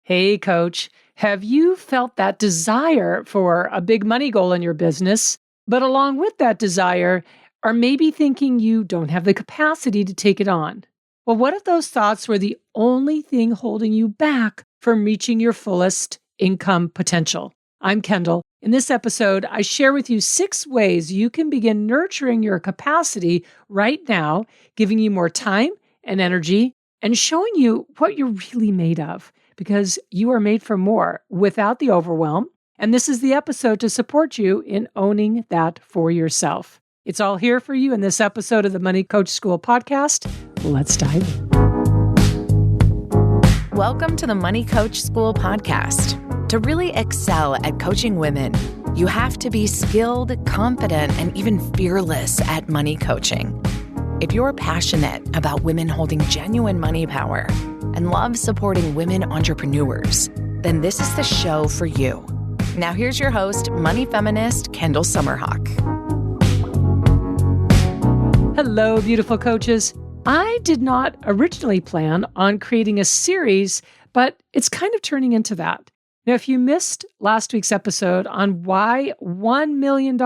Hey, coach, have you felt that desire for a big money goal in your business, but along with that desire, are maybe thinking you don't have the capacity to take it on? Well, what if those thoughts were the only thing holding you back from reaching your fullest income potential? I'm Kendall. In this episode, I share with you 6 ways you can begin nurturing your capacity right now, giving you more time and energy, and showing you what you're really made of because you are made for more without the overwhelm. And this is the episode to support you in owning that for yourself. It's all here for you in this episode of the Money Coach School podcast. Let's dive in. Welcome to the Money Coach School podcast. To really excel at coaching women, you have to be skilled, confident, and even fearless at money coaching. If you're passionate about women holding genuine money power and love supporting women entrepreneurs, then this is the show for you. Now here's your host, money feminist Kendall Summerhawk. Hello, beautiful coaches. I did not originally plan on creating a series, but it's kind of turning into that. Now, if you missed last week's episode on why $1 million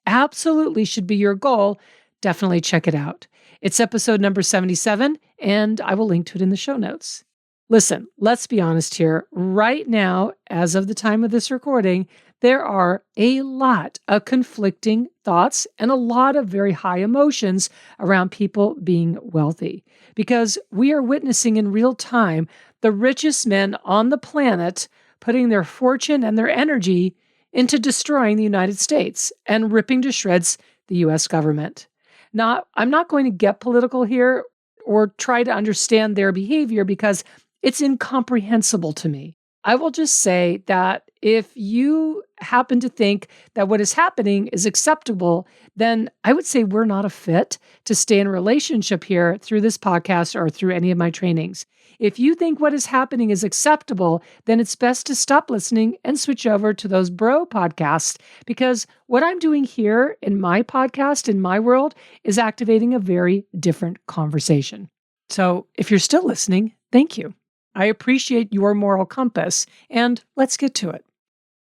absolutely should be your goal, definitely check it out. It's episode number 77, and I will link to it in the show notes. Listen, let's be honest here. Right now, as of the time of this recording, there are a lot of conflicting thoughts and a lot of very high emotions around people being wealthy, because we are witnessing in real time the richest men on the planet putting their fortune and their energy into destroying the United States and ripping to shreds the U.S. government. Now, I'm not going to get political here or try to understand their behavior because it's incomprehensible to me. I will just say that if you happen to think that what is happening is acceptable, then I would say we're not a fit to stay in a relationship here through this podcast or through any of my trainings. If you think what is happening is acceptable, then it's best to stop listening and switch over to those bro podcasts, because what I'm doing here in my podcast, in my world, is activating a very different conversation. So if you're still listening, thank you. I appreciate your moral compass, and let's get to it.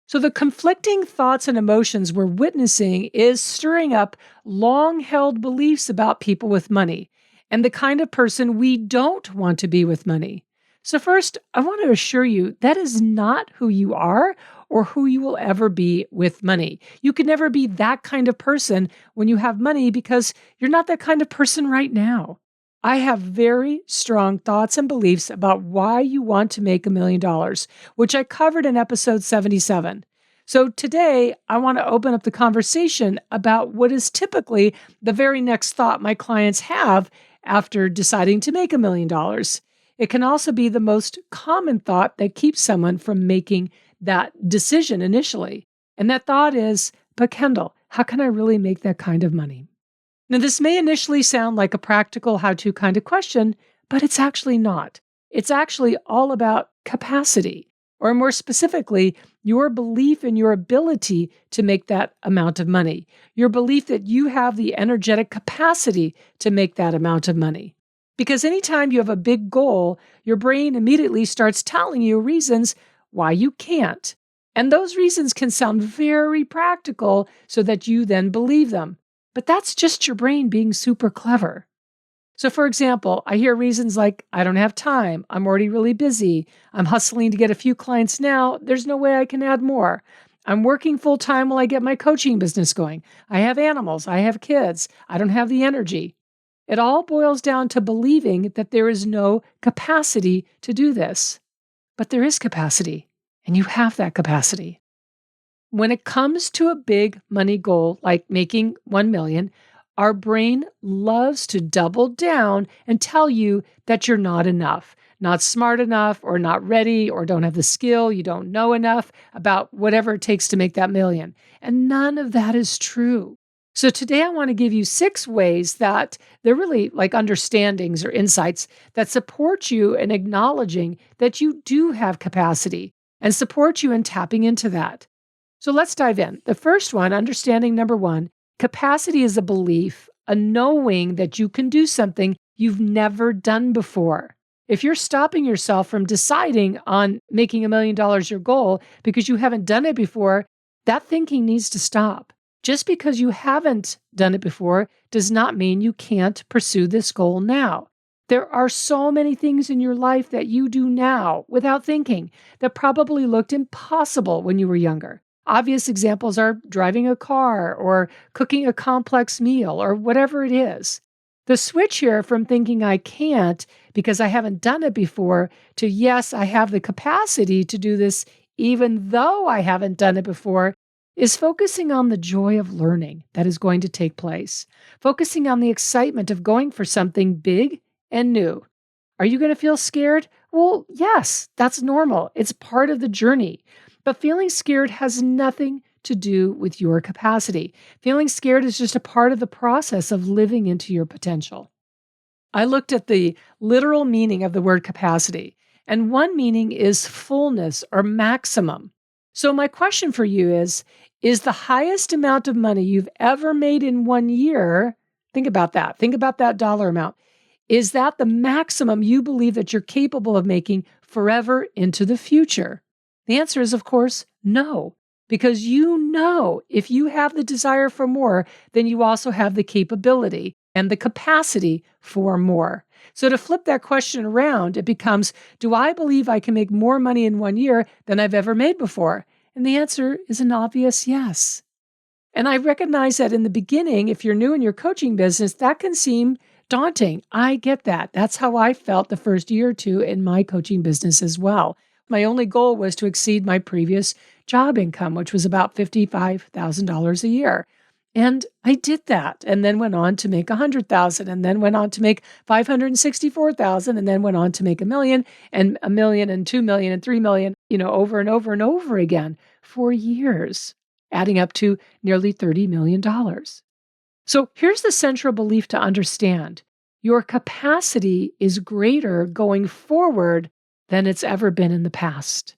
So the conflicting thoughts and emotions we're witnessing is stirring up long-held beliefs about people with money and the kind of person we don't want to be with money. So first, I want to assure you that is not who you are or who you will ever be with money. You can never be that kind of person when you have money because you're not that kind of person right now. I have very strong thoughts and beliefs about why you want to make $1 million, which I covered in episode 77. So today, I want to open up the conversation about what is typically the very next thought my clients have after deciding to make $1 million. It can also be the most common thought that keeps someone from making that decision initially. And that thought is, but Kendall, how can I really make that kind of money? Now, this may initially sound like a practical how-to kind of question, but it's actually not. It's actually all about capacity, or more specifically, your belief in your ability to make that amount of money, your belief that you have the energetic capacity to make that amount of money. Because anytime you have a big goal, your brain immediately starts telling you reasons why you can't. And those reasons can sound very practical so that you then believe them. But that's just your brain being super clever. So for example, I hear reasons like, I don't have time, I'm already really busy, I'm hustling to get a few clients now, there's no way I can add more. I'm working full time while I get my coaching business going. I have animals, I have kids, I don't have the energy. It all boils down to believing that there is no capacity to do this. But there is capacity, and you have that capacity. When it comes to a big money goal like making 1 million, our brain loves to double down and tell you that you're not enough, not smart enough, or not ready, or don't have the skill, you don't know enough about whatever it takes to make that million. And none of that is true. So today I want to give you 6 ways that they're really like understandings or insights that support you in acknowledging that you do have capacity and support you in tapping into that. So let's dive in. The first one, understanding number 1, capacity is a belief, a knowing that you can do something you've never done before. If you're stopping yourself from deciding on making $1 million your goal because you haven't done it before, that thinking needs to stop. Just because you haven't done it before does not mean you can't pursue this goal now. There are so many things in your life that you do now without thinking that probably looked impossible when you were younger. Obvious examples are driving a car or cooking a complex meal or whatever it is. The switch here from thinking I can't because I haven't done it before to yes, I have the capacity to do this even though I haven't done it before is focusing on the joy of learning that is going to take place, focusing on the excitement of going for something big and new. Are you going to feel scared? Well, yes, that's normal. It's part of the journey. But feeling scared has nothing to do with your capacity. Feeling scared is just a part of the process of living into your potential. I looked at the literal meaning of the word capacity, and one meaning is fullness or maximum. So my question for you is the highest amount of money you've ever made in 1 year, think about that. Think about that dollar amount. Is that the maximum you believe that you're capable of making forever into the future? The answer is, of course, no, because you know if you have the desire for more, then you also have the capability and the capacity for more. So to flip that question around, it becomes, do I believe I can make more money in 1 year than I've ever made before? And the answer is an obvious yes. And I recognize that in the beginning, if you're new in your coaching business, that can seem daunting. I get that. That's how I felt the first year or two in my coaching business as well. My only goal was to exceed my previous job income, which was about $55,000 a year. And I did that and then went on to make $100,000 and then went on to make $564,000 and then went on to make $1 million and $1 million and $2 million and $3 million, over and over and over again for years, adding up to nearly $30 million. So here's the central belief to understand. Your capacity is greater going forward than it's ever been in the past.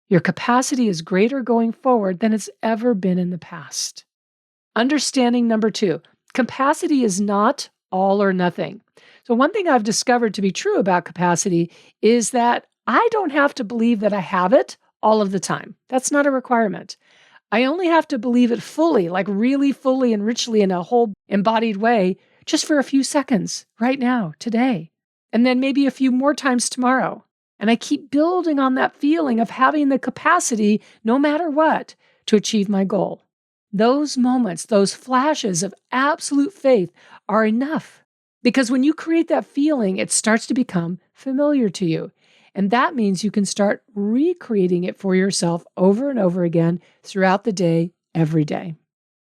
Your capacity is greater going forward than it's ever been in the past. Understanding number 2, capacity is not all or nothing. So one thing I've discovered to be true about capacity is that I don't have to believe that I have it all of the time. That's not a requirement. I only have to believe it fully, like really fully and richly in a whole embodied way, just for a few seconds, right now, today, and then maybe a few more times tomorrow. And I keep building on that feeling of having the capacity, no matter what, to achieve my goal. Those moments, those flashes of absolute faith are enough. Because when you create that feeling, it starts to become familiar to you. And that means you can start recreating it for yourself over and over again throughout the day, every day.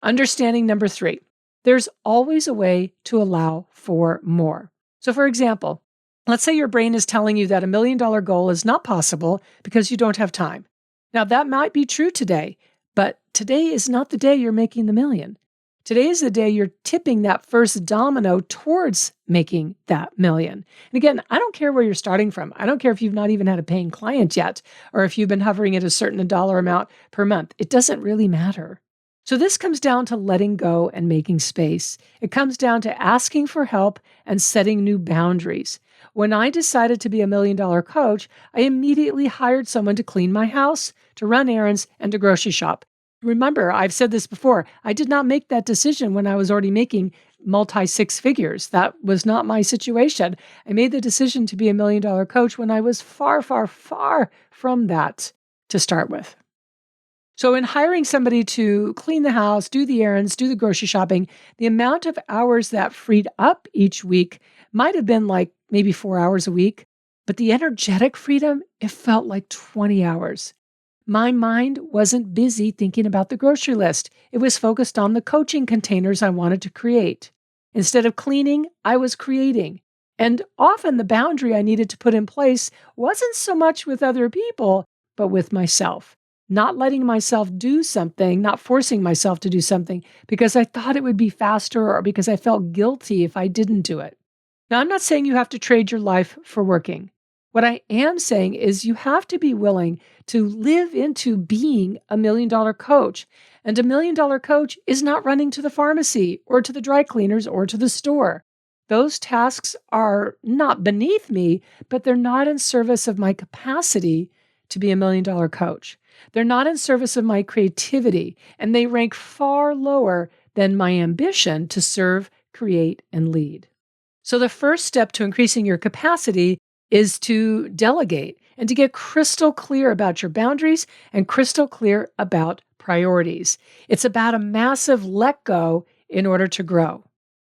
Understanding number 3, there's always a way to allow for more. So for example, let's say your brain is telling you that $1 million goal is not possible because you don't have time. Now that might be true today, but today is not the day you're making the million. Today is the day you're tipping that first domino towards making that million. And again, I don't care where you're starting from. I don't care if you've not even had a paying client yet, or if you've been hovering at a certain dollar amount per month. It doesn't really matter. So this comes down to letting go and making space. It comes down to asking for help and setting new boundaries. When I decided to be $1 million coach, I immediately hired someone to clean my house, to run errands, and to grocery shop. Remember, I've said this before, I did not make that decision when I was already making multi-six figures. That was not my situation. I made the decision to be $1 million coach when I was far, far, far from that to start with. So in hiring somebody to clean the house, do the errands, do the grocery shopping, the amount of hours that freed up each week might have been like maybe 4 hours a week, but the energetic freedom, it felt like 20 hours. My mind wasn't busy thinking about the grocery list. It was focused on the coaching containers I wanted to create. Instead of cleaning, I was creating. And often the boundary I needed to put in place wasn't so much with other people, but with myself. Not letting myself do something, not forcing myself to do something because I thought it would be faster or because I felt guilty if I didn't do it. Now, I'm not saying you have to trade your life for working. What I am saying is you have to be willing to live into being $1 million coach. And $1 million coach is not running to the pharmacy or to the dry cleaners or to the store. Those tasks are not beneath me, but they're not in service of my capacity to be $1 million coach. They're not in service of my creativity, and they rank far lower than my ambition to serve, create, and lead. So the first step to increasing your capacity is to delegate and to get crystal clear about your boundaries and crystal clear about priorities. It's about a massive let go in order to grow.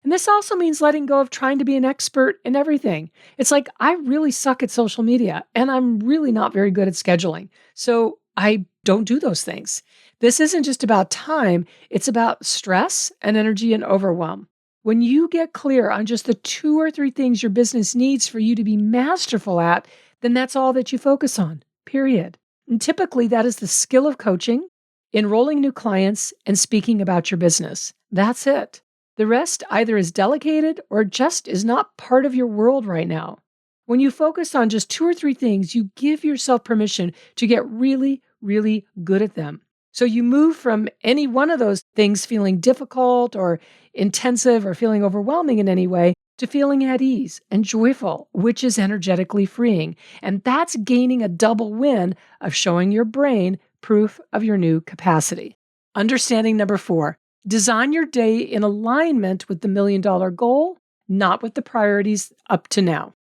And this also means letting go of trying to be an expert in everything. It's like, I really suck at social media and I'm really not very good at scheduling. So I don't do those things. This isn't just about time, it's about stress and energy and overwhelm. When you get clear on just the 2 or 3 things your business needs for you to be masterful at, then that's all that you focus on, period. And typically that is the skill of coaching, enrolling new clients, and speaking about your business. That's it. The rest either is delegated or just is not part of your world right now. When you focus on just 2 or 3 things, you give yourself permission to get really, really good at them. So you move from any one of those things feeling difficult or intensive or feeling overwhelming in any way to feeling at ease and joyful, which is energetically freeing. And that's gaining a double win of showing your brain proof of your new capacity. Understanding number 4, design your day in alignment with the $1 million goal, not with the priorities up to now.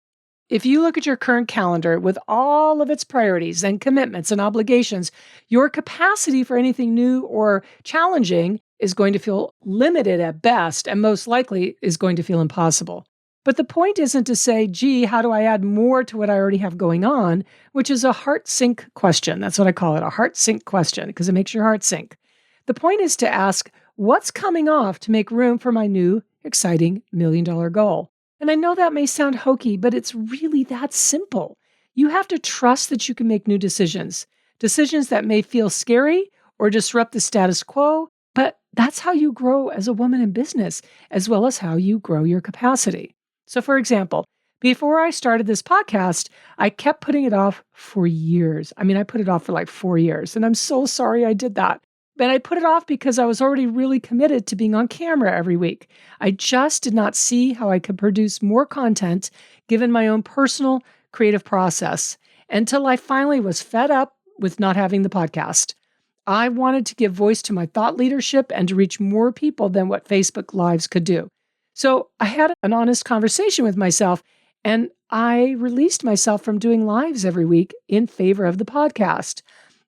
If you look at your current calendar with all of its priorities and commitments and obligations, your capacity for anything new or challenging is going to feel limited at best and most likely is going to feel impossible. But the point isn't to say, gee, how do I add more to what I already have going on, which is a heart sink question. That's what I call it, a heart sink question, because it makes your heart sink. The point is to ask, what's coming off to make room for my new, exciting $1 million goal? And I know that may sound hokey, but it's really that simple. You have to trust that you can make new decisions that may feel scary or disrupt the status quo, but that's how you grow as a woman in business, as well as how you grow your capacity. So for example, before I started this podcast, I kept putting it off for years. I put it off for like 4 years, and I'm so sorry I did that. But I put it off because I was already really committed to being on camera every week. I just did not see how I could produce more content given my own personal creative process until I finally was fed up with not having the podcast. I wanted to give voice to my thought leadership and to reach more people than what Facebook Lives could do. So I had an honest conversation with myself, and I released myself from doing lives every week in favor of the podcast.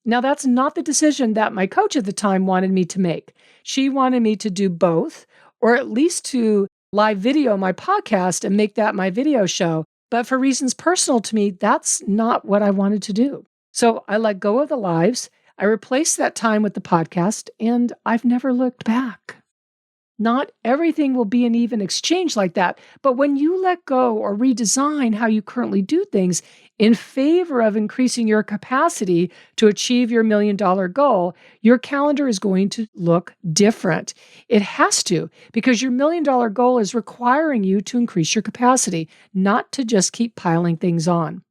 Now, that's not the decision that my coach at the time wanted me to make. She wanted me to do both, or at least to live video my podcast and make that my video show. But for reasons personal to me, that's not what I wanted to do. So I let go of the lives. I replaced that time with the podcast, and I've never looked back. Not everything will be an even exchange like that, but when you let go or redesign how you currently do things in favor of increasing your capacity to achieve your $1 million goal, your calendar is going to look different. It has to, because your $1 million goal is requiring you to increase your capacity, not to just keep piling things on.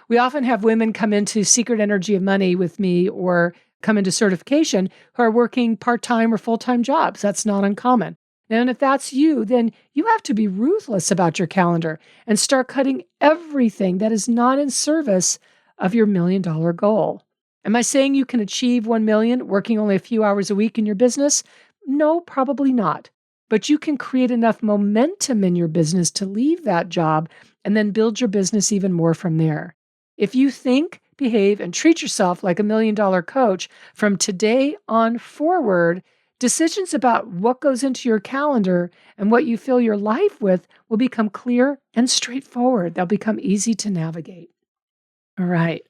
We often have women come into Secret Energy of Money with me or come into certification who are working part-time or full-time jobs. That's not uncommon. And if that's you, then you have to be ruthless about your calendar and start cutting everything that is not in service of your $1 million goal. Am I saying you can achieve 1 million working only a few hours a week in your business? No, probably not. But you can create enough momentum in your business to leave that job and then build your business even more from there. If you think, behave, and treat yourself like $1 million coach from today on forward, decisions about what goes into your calendar and what you fill your life with will become clear and straightforward. They'll become easy to navigate. All right.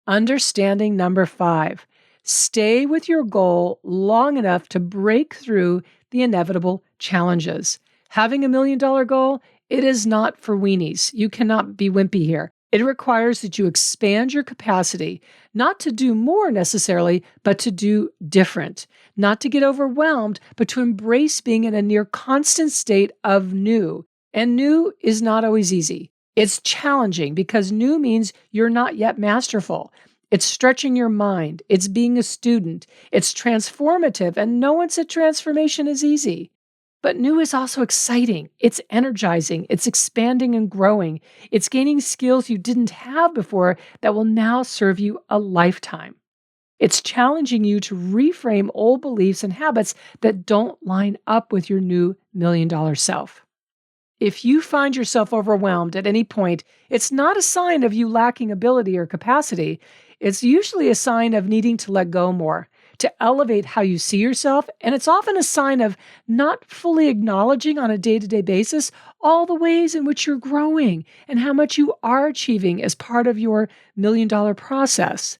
Understanding number 5. Stay with your goal long enough to break through the inevitable challenges. Having $1 million goal, it is not for weenies. You cannot be wimpy here. It requires that you expand your capacity, not to do more necessarily, but to do different. Not to get overwhelmed, but to embrace being in a near constant state of new. And new is not always easy. It's challenging because new means you're not yet masterful. It's stretching your mind. It's being a student. It's transformative, and no one said transformation is easy. But new is also exciting. It's energizing. It's expanding and growing. It's gaining skills you didn't have before that will now serve you a lifetime. It's challenging you to reframe old beliefs and habits that don't line up with your new $1,000,000 self. If you find yourself overwhelmed at any point, it's not a sign of you lacking ability or capacity. It's usually a sign of needing to let go more, to elevate how you see yourself, and it's often a sign of not fully acknowledging on a day-to-day basis all the ways in which you're growing and how much you are achieving as part of your $1,000,000 process.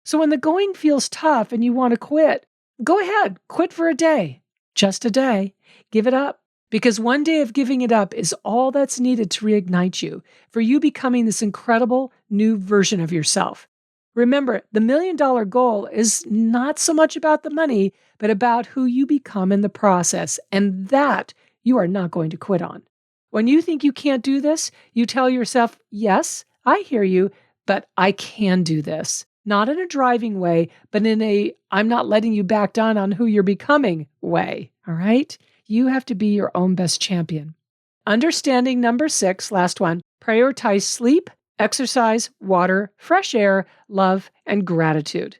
So when the going feels tough and you want to quit, go ahead, quit for a day, just a day, give it up. Because one day of giving it up is all that's needed to reignite you, for you becoming this incredible new version of yourself. Remember, the $1,000,000 goal is not so much about the money, but about who you become in the process, and that you are not going to quit on. When you think you can't do this, you tell yourself, yes, I hear you, but I can do this. Not in a driving way, but in a I'm not letting you back down on who you're becoming way, all right? You have to be your own best champion. Understanding number 6, last one, prioritize sleep, exercise, water, fresh air, love, and gratitude.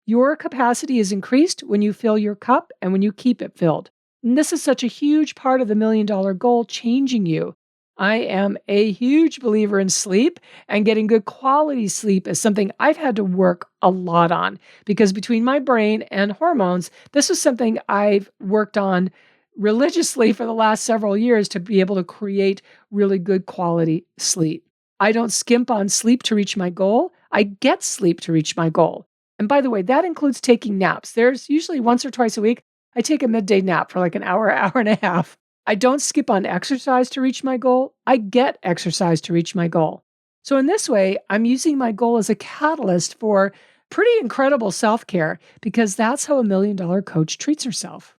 Your capacity is increased when you fill your cup and when you keep it filled. And this is such a huge part of the $1,000,000 goal changing you. I am a huge believer in sleep, and getting good quality sleep is something I've had to work a lot on because between my brain and hormones, this is something I've worked on religiously for the last several years to be able to create really good quality sleep. I don't skimp on sleep to reach my goal. I get sleep to reach my goal. And by the way, that includes taking naps. There's usually once or twice a week, I take a midday nap for like an hour, hour and a half. I don't skip on exercise to reach my goal. I get exercise to reach my goal. So in this way, I'm using my goal as a catalyst for pretty incredible self-care because that's how a $1,000,000 coach treats herself.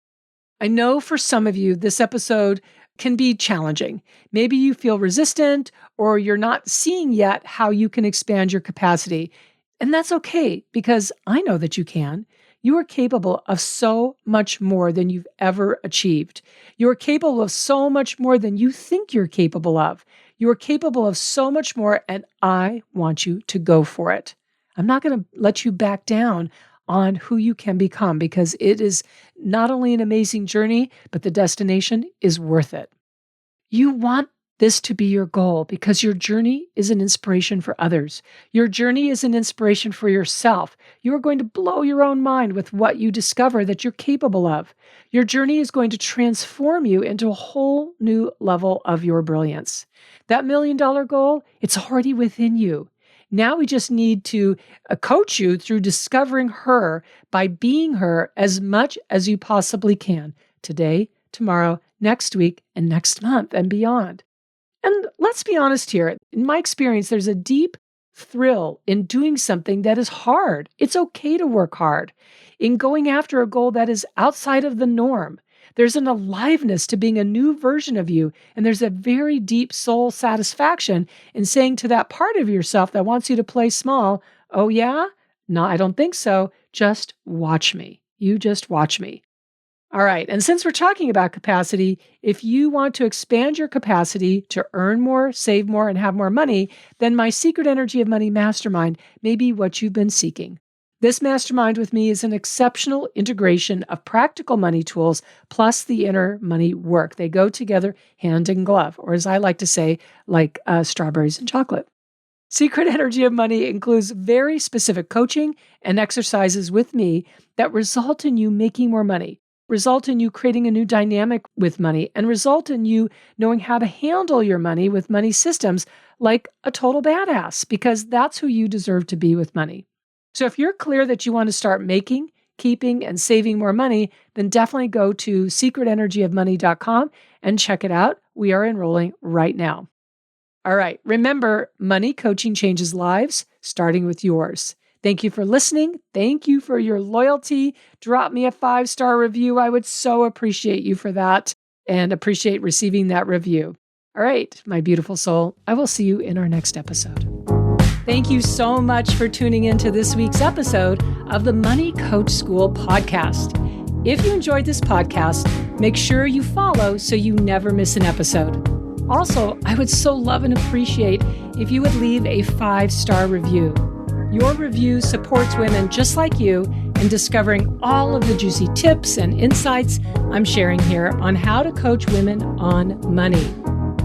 I know for some of you, this episode can be challenging. Maybe you feel resistant or you're not seeing yet how you can expand your capacity. And that's okay because I know that you can. You are capable of so much more than you've ever achieved. You are capable of so much more than you think you're capable of. You are capable of so much more, and I want you to go for it. I'm not going to let you back down on who you can become because it is not only an amazing journey, but the destination is worth it. You want this to be your goal because your journey is an inspiration for others. Your journey is an inspiration for yourself. You are going to blow your own mind with what you discover that you're capable of. Your journey is going to transform you into a whole new level of your brilliance. That $1,000,000 goal, it's already within you. Now we just need to coach you through discovering her by being her as much as you possibly can today, tomorrow, next week, and next month and beyond. And let's be honest here. In my experience, there's a deep thrill in doing something that is hard. It's okay to work hard. In going after a goal that is outside of the norm, there's an aliveness to being a new version of you. And there's a very deep soul satisfaction in saying to that part of yourself that wants you to play small, oh yeah? No, I don't think so. Just watch me. You just watch me. All right. And since we're talking about capacity, if you want to expand your capacity to earn more, save more, and have more money, then my Secret Energy of Money Mastermind may be what you've been seeking. This mastermind with me is an exceptional integration of practical money tools plus the inner money work. They go together hand in glove, or as I like to say, like strawberries and chocolate. Secret Energy of Money includes very specific coaching and exercises with me that result in you making more money, result in you creating a new dynamic with money, and result in you knowing how to handle your money with money systems like a total badass, because that's who you deserve to be with money. So if you're clear that you want to start making, keeping, and saving more money, then definitely go to secretenergyofmoney.com and check it out. We are enrolling right now. All right. Remember, money coaching changes lives, starting with yours. Thank you for listening. Thank you for your loyalty. Drop me a 5-star review. I would so appreciate you for that and appreciate receiving that review. All right, my beautiful soul, I will see you in our next episode. Thank you so much for tuning into this week's episode of the Money Coach School podcast. If you enjoyed this podcast, make sure you follow so you never miss an episode. Also, I would so love and appreciate if you would leave a 5-star review. Your review supports women just like you in discovering all of the juicy tips and insights I'm sharing here on how to coach women on money.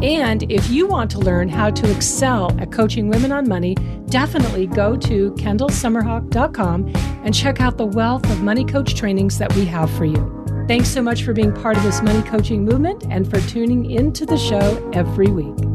And if you want to learn how to excel at coaching women on money, definitely go to kendallsummerhawk.com and check out the wealth of money coach trainings that we have for you. Thanks so much for being part of this money coaching movement and for tuning into the show every week.